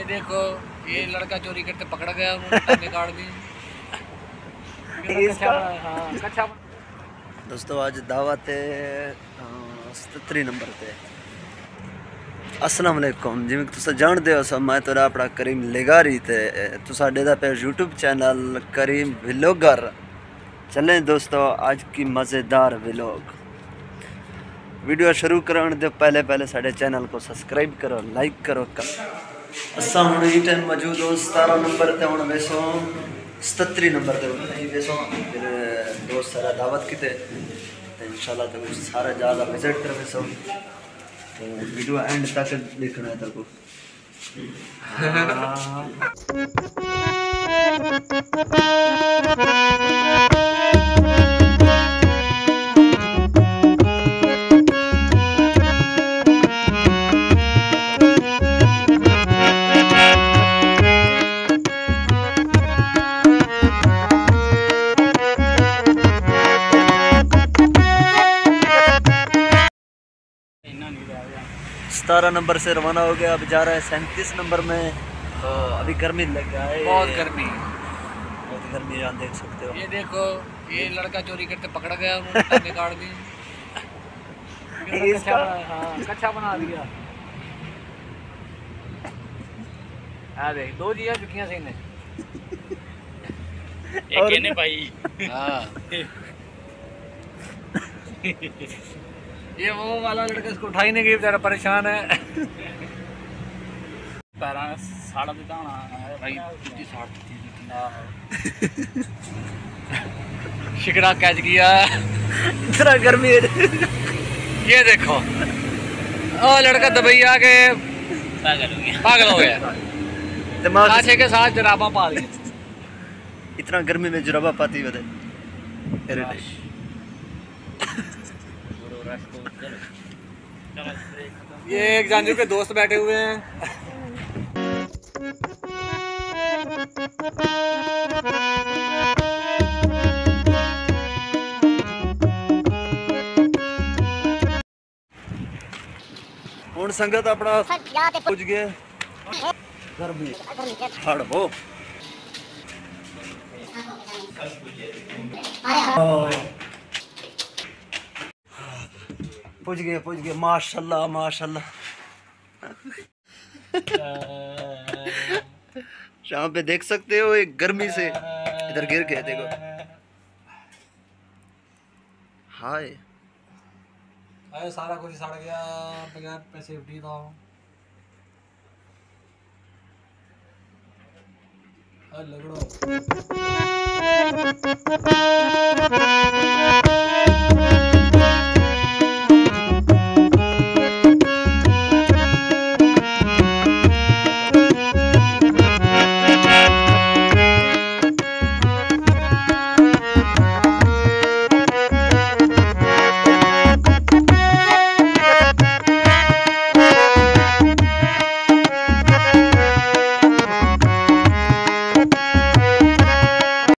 देखो ये लड़का चोरी करते पकड़ गया, उन्होंने काट दी। दोस्तों आज दावत है 77 नंबर पे। अस्सलाम वालेकुम। जिवें तुस जानते हो सब मैं तोरा अपना करीम लेगारी थे तो साडे दा पे यूट्यूब चैनल करीम व्लॉगर चलें। दोस्तों आज की मज़ेदार व्लॉग वीडियो शुरू करने दे पहले साडे चैनल को सब्सक्राइब करो, लाइक करो। असा हूँ इस टाइम मौजूद हो 17 नंबर ते हूँ वैसो 77 नंबर ते नहीं वैसो फिर दोस्त सारा दावत की थे इंशाल्लाह तो सारा ज़्यादा विजिट कर वैसो तो वीडियो एंड तक देखना है तेरे को। सतारह नंबर से रवाना हो गया, अब जा रहा है 37 नंबर में। तो अभी गर्मी लग गया है, बहुत गर्मी यहाँ देख सकते हो। ये देखो ये लड़का चोरी करते पकड़ गया, उन्होंने काट दी। कच्चा बना दिया। हाँ देख दो जिया चुकियां सी ने एक ने भाई। हाँ ये वो वाला लड़का इसको उठा ही नहीं गई, बेचारा परेशान है। पैरा साड़ा देता होना भाई, कितनी साड़ दी शिकड़ा कैच किया। इतना गर्मी है। ये देखो ओ लड़का दुबई आके पागल हो गया, दिमाग काछे के साथ जराबा पा ली। इतना गर्मी में जुराबा पाती बता। ये एक जानजू के दोस्त बैठे हुए हैं। हुण संगत अपना पुज गए गर्मी हड़ वो पुज गए माशाल्लाह माशाल्लाह। शाम पे देख सकते हो एक गर्मी से इधर गिर गए देखो। हाय सारा कुछ सड़ गया बगैर पैसे उठी था। लगड़ो